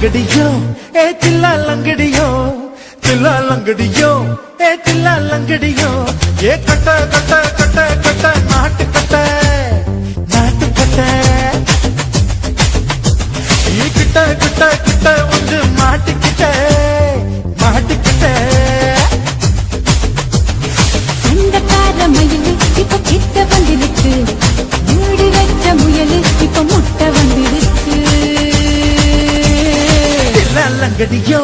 லங்கடியோ ஏ தில்லா லங்கடியோ தில்லா லங்கடியோ ஏ தில்லா லங்கடியோ ஏ கட்ட கட்ட கட்ட கட்ட நாட்டு கட்ட நாட்டு கட்ட நீ கிட்ட கிட்ட கிட்ட வந்து மாட்டிக்கிட்ட மாட்டிக்கிட்ட சண்டக்கார மயிலு இப்ப கிட்ட வந்துடுச்சு மூடி வச்ச முயலு இப்ப முட்டை வந்துடுச்சு தில்லா லங்கடியோ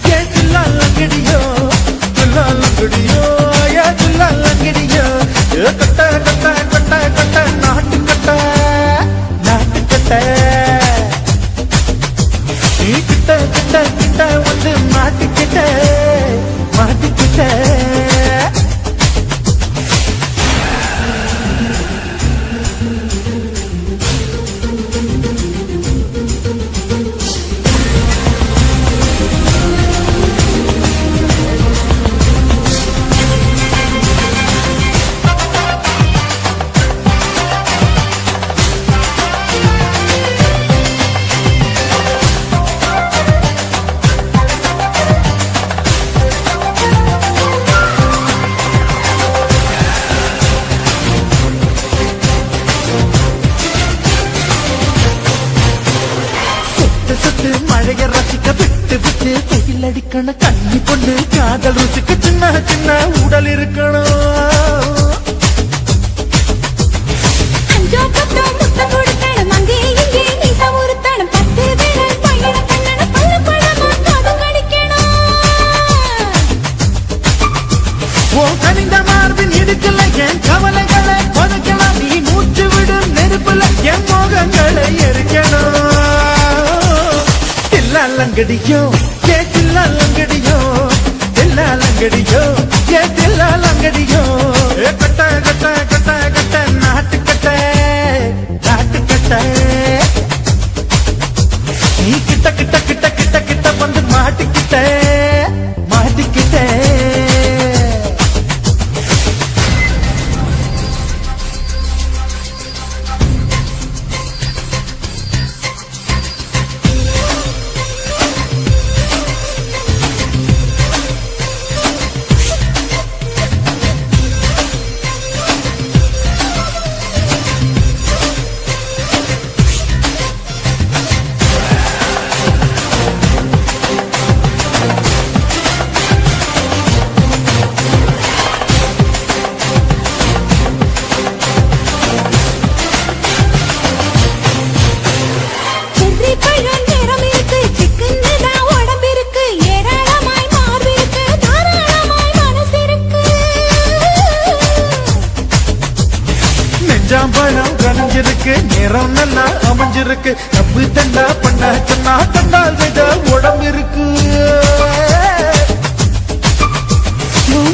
ஏ தில்லா லங்கடியோ தில்லா லங்கடியோ ஏ தில்லா லங்கடியோ ஏ கட்ட கட்ட கட்ட கட்ட நாட்டு கட்ட நாட்டு கட்ட நீ கிட்ட கிட்ட கிட்ட வந்து மாட்டிக்கிட்ட மாட்டிக்கிட்ட மழைய ரசிக்க விட்டு விட்டு வெயில் அடிக்கணும் கண்ணி பொண்ணு காதல் ருசிக்க சின்ன சின்ன உடல் இருக்கணும் கனிந்த மார்பின் இடுக்கல என் கவலைகளை பதுக்கலாம் நீ மூச்சு விடும் நெருப்புல என் மோகங்களை எரிக்கணும் தில்லா லங்கடியோ ஏ தில்லா லங்கடியோ தில்லா லங்கடியோ ஏ தில்லா லங்கடியோ ஏ கட்ட கட்ட கட்ட கட்ட நாட்டு கட்ட நாட்டு கட்ட நீ கிட்ட கிட்ட கிட்ட கிட்ட கிட்ட வந்து மாட்டிக்கிட்ட மாட்டிக்கிட்ட பழம் கனிஞ்சிருக்கு நிறம் நல்லா அமைஞ்சிருக்கு தப்பு தண்டா பண்ண சொன்னா கண்டால் விட உடம்பு இருக்கு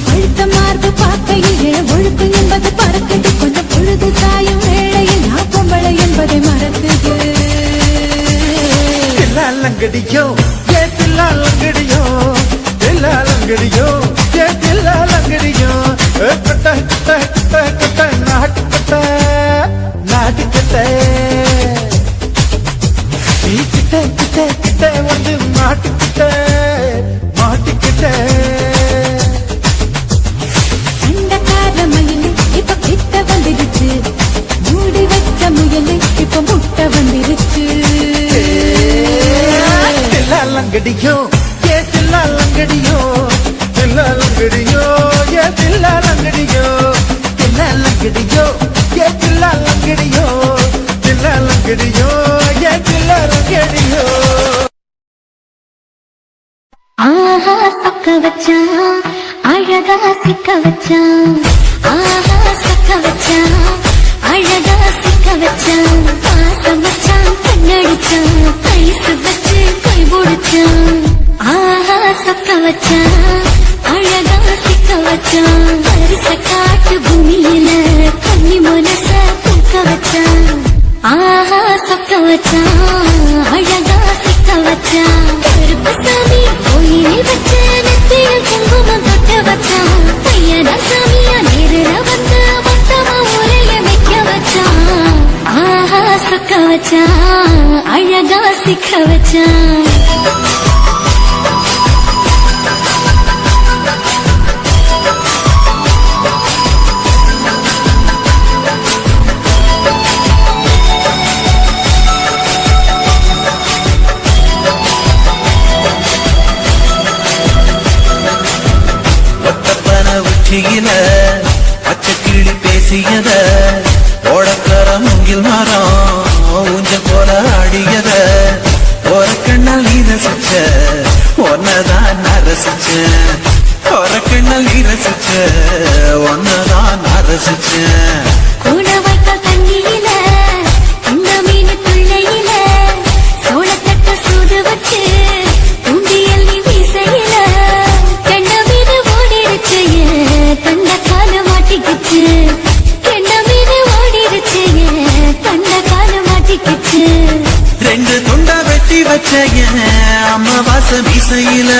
பழுத்த மார்பு பார்க்கையிலே ஒழுக்கு என்பது பறக்குது கொஞ்சம் பொழுது சாயும் வேளையில் நான் பொம்பளை என்பதை மறக்குது தில்லா லங்கடியோ ஏ தில்லா லங்கடியோ தில்லா லங்கடியோ ஏ தில்லா லங்கடியோ கட்ட கட்ட கட்ட கட்ட நாட்டு கட்ட நாட்டு கட்ட நீ கிட்ட கிட்ட கிட்ட வந்து மாட்டிக்கிட்ட மாட்டிக்கிட்ட சண்டக்கார மயிலு இப்ப கிட்ட வந்துடுச்சு மூடி வச்ச முயலு இப்ப முட்டை வந்துடுச்சு தில்லா லங்கடியோ ஏ தில்லா லங்கடியோ தில்லா லங்கடியோ ஏ தில்லா லங்கடியோ தில்லா லங்கடியோ ஏ தில்லா லங்கடியோ தில்லா லங்கடியோ ஏ தில்லா லங்கடியோ ஆஹா சொக்க வச்சான் அழகா சிக்க வச்சான் ஆஹா சொக்க வச்சான் அழகா சிக்க வச்சான் பாசம் வச்சான் கண்ணடிச்சான் கைசு வச்சு கை போடுச்சான் ஆஹா சொக்க வச்சான் அழகா சிக்க வச்சான் பரிச காட்டு பூமியில கண்ணி மனச பூக்க வச்சான் ஆஹா சொக்க வச்சான் அழகா சிக்க வச்சான் கருப்பசாமி கோயிலில் வச்ச நெத்தியில் குங்குமம் தொட்ட வச்சான் பையனா சாமியா நேரில் வந்து மொத்தமா உரைய வைக்க வச்சான் ஆஹா சொக்க வச்சான் அழகா சிக்க வச்சான் உச்சியில பச்சை கிளி பேசியத ஓடக்கர முங்கில் மரம் ஊஞ்சல் போல ஆடியத ஒரு கண்ணால் நீ ரசிச்ச ஒன்னதான் நான் ரசிச்சேன் ஒரு கண்ணால் நீ ரசிச்ச ஒன்னதான் நான் ரசிச்சேன் கூட வைக்க தண்ணியில இந்த மீன் துள்ளையில சோளத்தட்ட சூடு வச்சு தூண்டியல் நீ வீசையில கண்ண மீது ஓடிருச்சு கண்ண கால மாட்டிக்கிச்சு கண்ண மீது ஓடிருச்சு கண்ண கால மாட்டிக்கிச்சு ரெண்டு துண்டா வெட்டி வச்ச அம்மாவாச மீசையில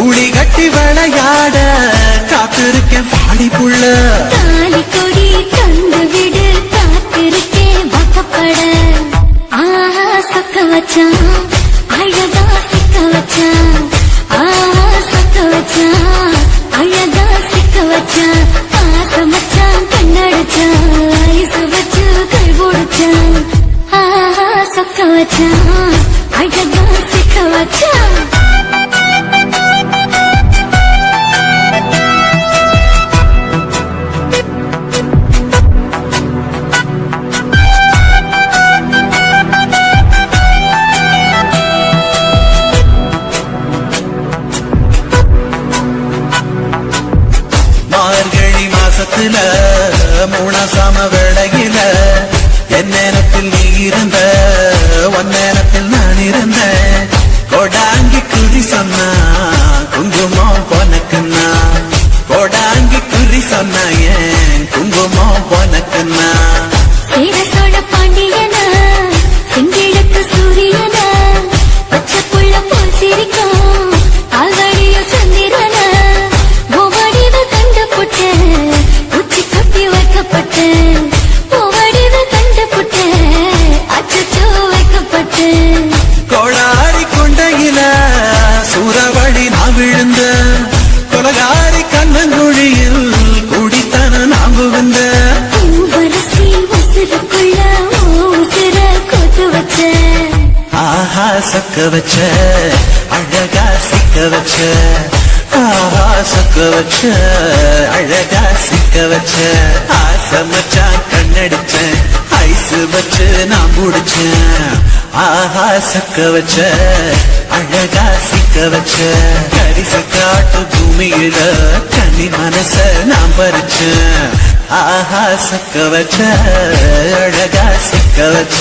ஊழி கட்டி விளையாட காத்திருக்கேன் பாடி புள்ள தாலி கொடி தந்து விடு காத்திருக்கேன் வாக்கப்பட ஆஹா சொக்க வச்சான் அழகா சிக்க வச்சான் ஆஹா சொக்க வச்சான் அழகா சிக்க வச்சான் ஆசை மச்சான் கண்ணடிச்சான் ஐசு வச்சு கை போடுச்சான் ஆஹா சொக்க வச்சான் அழகா சிக்க வச்சான் மார்கழி மாசத்துல மூணாசாம வேளையில என் நேரத்தில் நீ இருந்த உன் நேரத்தில் நான் இருந்தேன் கொடாங்கி குறி சொன்னா குங்குமம் பொனக்குன்னா கொடாங்கி குறி சொன்னா ஏன் குங்குமம் பொனக்குன்னா சேர சோழ பாண்டியன செங்கிழக்கு சூரியன பச்சை புள்ள போல் சிரிக்கும் ஆல்வடியோ சந்திரன ஓவடிவு கண்டுபுட்ட உச்சி கட்டி வைக்கப்பட்ட ஓவடிவு கண்டுபுட்ட அச்சோ வைக்கப்பட்ட கோளாரி கொண்டையில சூறவழி நான் விழுந்த கொலகாரி கண்ணங்குழியில் குடித்தன நான் புகுந்த பூவரசி உசுருக்குள்ள உசுர கொத்து வச்ச ஆஹா சொக்க வச்ச அழகா சிக்க வச்ச ஆஹா சொக்க வச்ச அழகா சிக்க வச்ச ஆசை மச்சான் கண்ணடிச்சேன் ஐசு வச்சு நான் முடிச்சேன் ஆஹா சொக்க வச்ச அழகா சிக்க வச்ச கரிச காட்டு பூமியில கன்னி மனச நான் பறிச்சேன் ஆஹா சொக்க வச்ச அழகா சிக்க வச்ச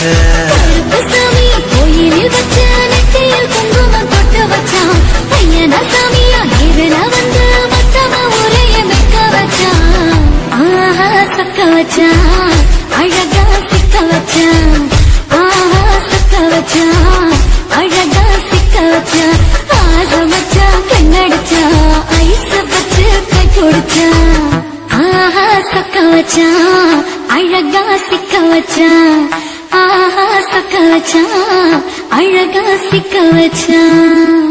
சாமி கோயிலில் வச்ச நெத்தியில் குங்குமம் தொட்டு வச்சான் பையனா சாமியா நேரில் வந்து மொத்தமா உரைய வைக்க வச்சான் ஆஹா சொக்க வச்சான் அழகா சிக்க வச்சான் ஆஹா சொக்க வச்சான் அழகா சிக்க வச்சான் ஆசை வச்சான் கண்ணடிச்சான் ஐஸ் வச்சு கை கொடுச்சான் ஆஹா சொக்க வச்சான் அழகா சிக்க வச்சான் ஆஹா சொக்க வச்சான் அழகா சிக்க வச்சான்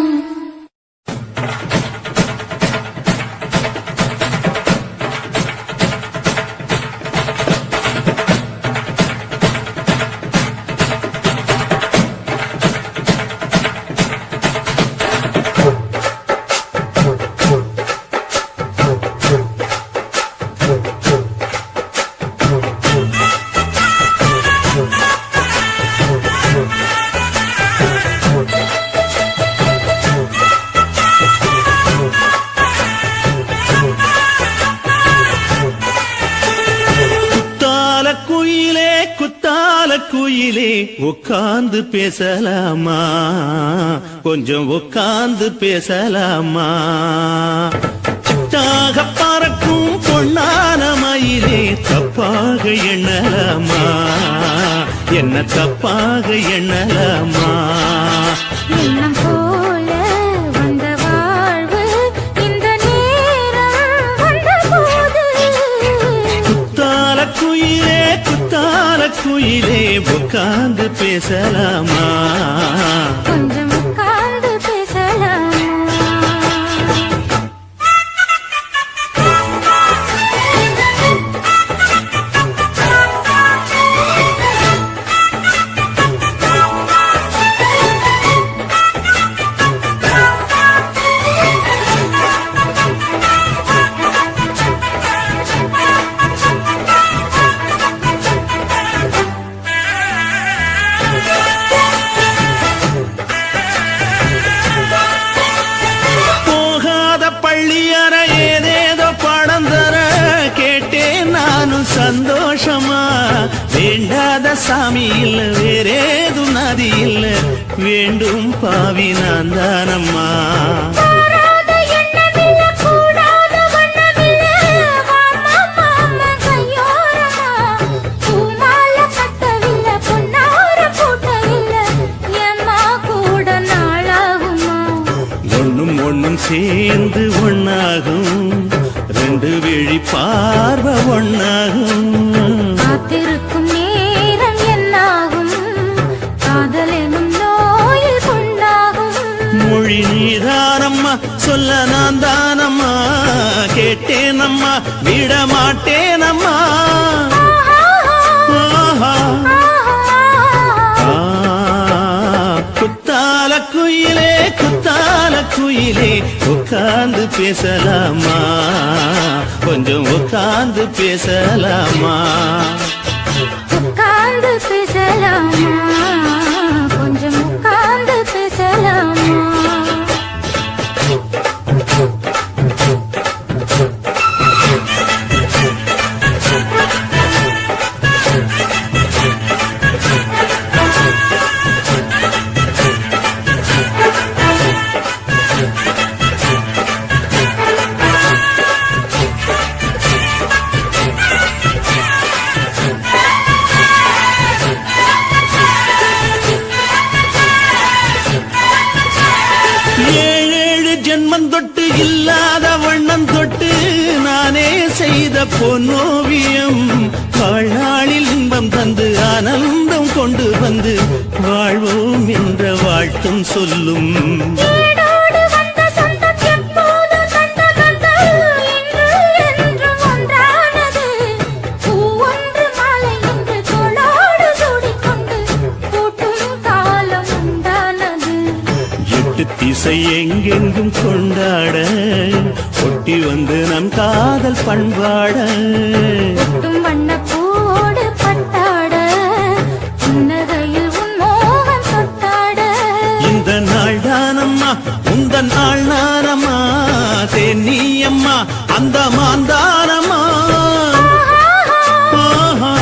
குயிலே உட்கார்ந்து பேசலாமா கொஞ்சம் உட்கார்ந்து பேசலாமா சிட்டாக பறக்கும் பொன்னான மயிலே தப்பாக எண்ணலாமா என்ன தப்பாக எண்ணலாமா எண்ணம் போல வந்த வாழ்வு இந்த நேரம் வந்தபோது குத்தால குயிலே உட்கார்ந்து பேசலாமா கொஞ்சம் உட்கார்ந்து பேசலாமா சந்தோஷமா வேண்டாத சாமி இல்ல வேறேதும் நதி இல்ல வேண்டும் பாவி நான் தானம்மா கூடாத எண்ணமில்ல, கூடாத வண்ணமில்ல, வாமா மாமா கையோரமா. பூமால கட்டவில்லை, பொன்னார கூட்டவில்லை, ஏம்மா கூட நாளாகுமா? ஒண்ணும் ஒண்ணும் சேர்ந்து ஒண்ணாகும் ரெண்டு விழி பார்வை ஒண்ணாகும் காத்திருக்கும் நேரம் என்னாகும்? காதல் எனும் நோயில் புண்ணாகும். மொழி நீதானம்மா சொல்ல நான் தானம்மா கேட்டேனம்மா விட மாட்டேனம்மா ஆஹா. குத்தால குயிலே குத்தால குயிலே உட்கார்ந்து பேசலாமா கொஞ்சம் உட்கார்ந்து பேசலாமா உட்கார்ந்து பேசலாமா, கொஞ்சம் உட்கார்ந்து பேசலாமா? ஏழேழு ஜென்மம் தொட்டு இல்லாத வண்ணம் தொட்டு நானே செய்த பொன்னோவியம் வாழ்நாளில் இன்பம் தந்து ஆனந்தம் கொண்டு வந்து வாழ்வோம் என்ற வாழ்த்தும் சொல்லும் ஏடோடு வந்த சொந்தம் எப்போது தந்த பந்தம் இன்று என்றும் ஒன்றானது. பூ ஒன்று மாலை என்று தோளோடு சூடிக்கொண்டு பூட்டும் காலம் உண்டானது. எட்டு திசை எங்கெங்கும் கொண்டாட ஒட்டி வந்து நம் காதல் பண்பாட ஒட்டும் வண்ணப் பூவோடு பட்டாட, புன்னகையில் உன் மோகம் தொட்டாட. இந்த நாள் தானம்மா உந்த நாள் நானம்மா தென்னியம்மா அந்த மாந்தானம்மா ஆஹா.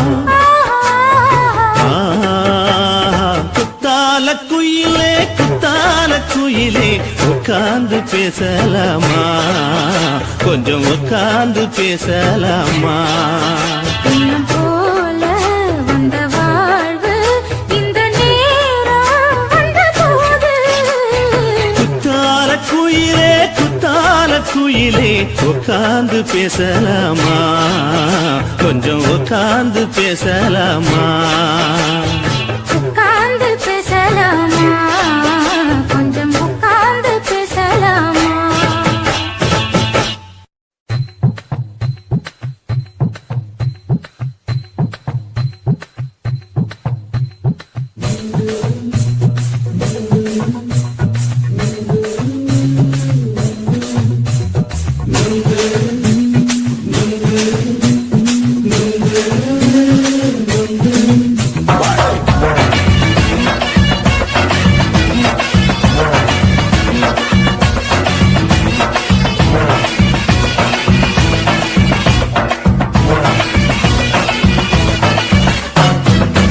குத்தால குயிலே குத்தால குயிலே உட்கார்ந்து பேசலாமா கொஞ்சம் உட்கார்ந்து பேசலாமா இன்னும் போல வந்த வாழ்வு இந்த நேரம் வந்தபோது. குத்தால குயிலே குத்தால குயிலே உட்கார்ந்து பேசலாமா கொஞ்சம் உட்கார்ந்து பேசலாமா உட்கார்ந்து பேசலாமா, கொஞ்சம் உட்கார்ந்து பேசலாமா?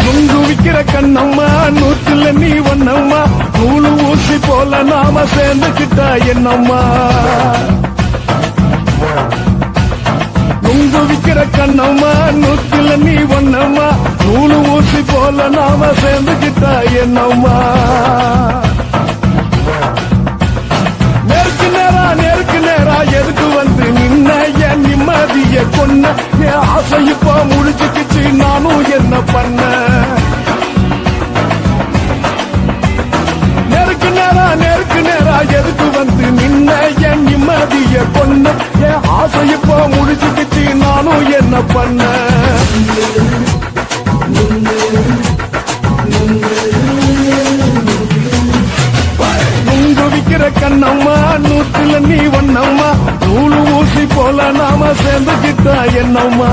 நுங்கு விக்கிற கண்ணம்மா நூத்துல நீ ஒன்னம்மா நூலு ஊசி போல நாம சேர்ந்துக்கிட்டா என்னம்மா நுங்கு விக்கிற கண்ணம்மா நூத்துல நீ ஒன்னம்மா நூலு ஊசி போல நாம சேர்ந்துக்கிட்டா என்னம்மா நேருக்கு நேரா எதுக்கு வந்து நின்ன என் நிம்மதிய கொன்ன என் ஆசை இப்ப முடிச்சுக்கிச்சு நானும் என்ன பண்ண நேருக்கு நேரா எதுக்கு வந்து நின்ன என் நிம்மதிய கொன்ன என் ஆசை இப்ப முடிச்சுக்கிச்சு நானும் என்ன பண்ண நுங்கு விக்கிற கண்ணம்மா நூத்துல நீ ஒன்னம்மா நூலு ஊசி போல நாம சேர்ந்துக்கிட்டா என்னம்மா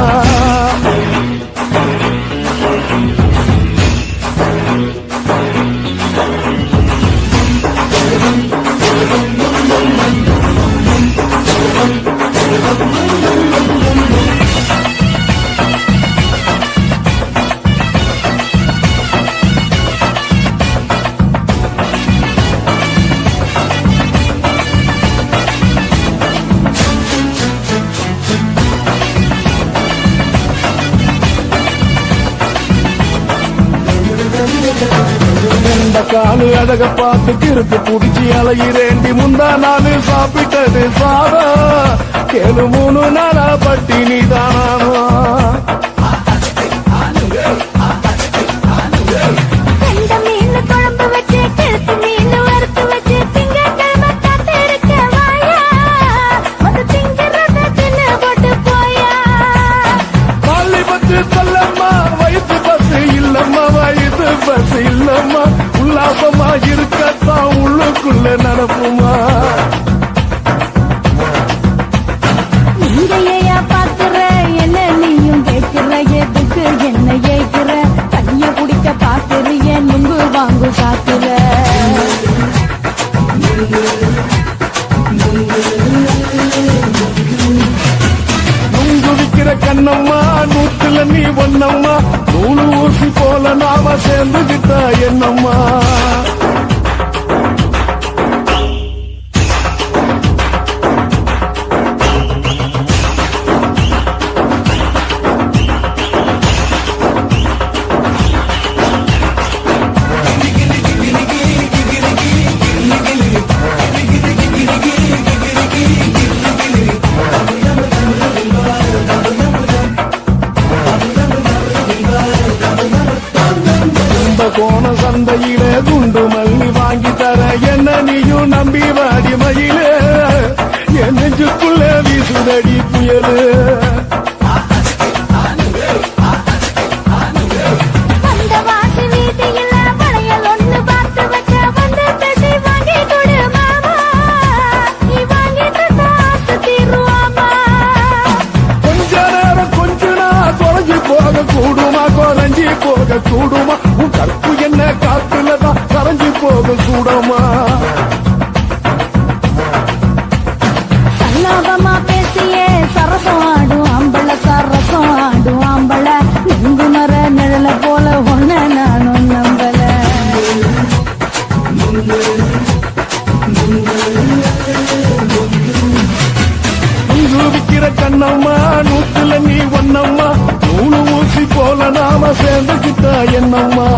காலு அழக பார்த்து கிறுக்கு புடிச்சு அலையிறேண்டி முந்தா நானு சாப்பிட்டது சாதம் கேளு 3 நாளா பட்டினி தானானோ கண்ட மீன் குழம்பு வச்சு கருத்து மீன் வறுத்து வச்சு திங்கட்கிழமை காத்திருக்க வாயா அது திங்கிறத தின்னு போட்டு போயா பள்ளி பத்து சொல்லம்மா வயிற்று பஸ் இல்லம்மா வயிற்று பஸ் இல்லம்மா உல்லாசமா இருக்கத்தான் உள்ளுக்குள்ள நடப்புமா நீரையா பாக்குற என்ன நீயும் கேட்கிற எதுக்கு என்ன ஏய்க்கிற கைய குடிக்க பாக்குறிய நுங்கு வாங்கு காக்குற நுங்கு விக்கிற கண்ணம்மா நூத்துல நீ ஒன்னம்மா நூலு ஊசி போல நாம சேர்ந்துகிட்டா என்னம்மா கோண சந்தையில குண்டு மல்லி வாங்கி தர என்ன நீயும் நம்பி வாடி மயிலே என் நெஞ்சுக்குள்ள வீசுதடி புயலு அந்த வாசி வீதியில வளையல் ஒண்ணு பார்த்து வச்ச வந்து தட்டி வாங்கி கொடு மாமா நீ வாங்கி தந்தா ஆசை தீருவாமா கொஞ்ச நேரம் கொஞ்ச நான் தொலைஞ்சு போக கூடுமா குறைஞ்சி போக கூடுமா உன் கற்பு என்ன காத்துலதான் கரைஞ்சி போக கூடுமா சல்லாபமா பேசியே சரசம் ஆடும் அம்பள சரசம் ஆடும் அம்பள நுங்கு மர நிழல போல ஒன்ன நானும் நம்பல நுங்கு விக்கிற கண்ணம்மா நூத்துல நீ ஒன்னம்மா நூலு ஊசி போல நாம சேர்ந்துகிட்டா என்னம்மா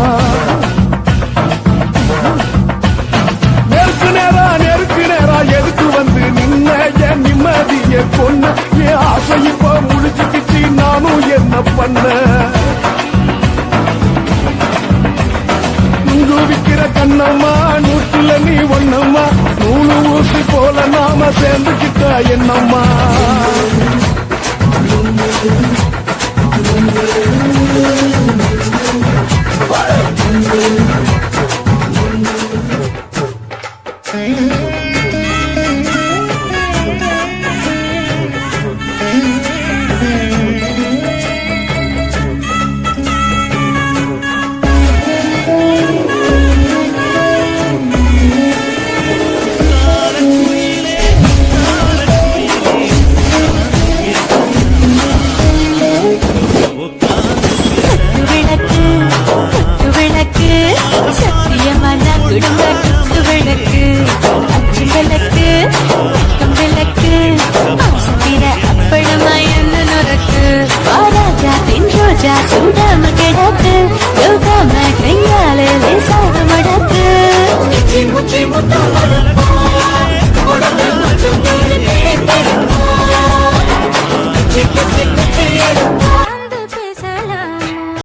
நெருக்கு நேரா எதுக்கு வந்து நின்ன என் நிம்மதிய கொன்ன என் ஆசை இப்ப முடிச்சுக்கிச்சு நானும் என்ன பண்ண நுங்கு விக்கிற கண்ணம்மா நூத்துல நீ ஒன்னம்மா நூலு ஊசி போல நாம சேர்ந்துகிட்டா என்னம்மா விளக்கு சத்தியமான குடும்ப விளக்கு அச்சு விளக்கு பக்கம் விளக்கு ஆசத்திர அப்பளமாயன்னு நுறக்கு ராஜா பின் ரோஜா சூடாம கிடக்கு யோகாம கையால லேசாக மடக்கு Chicken,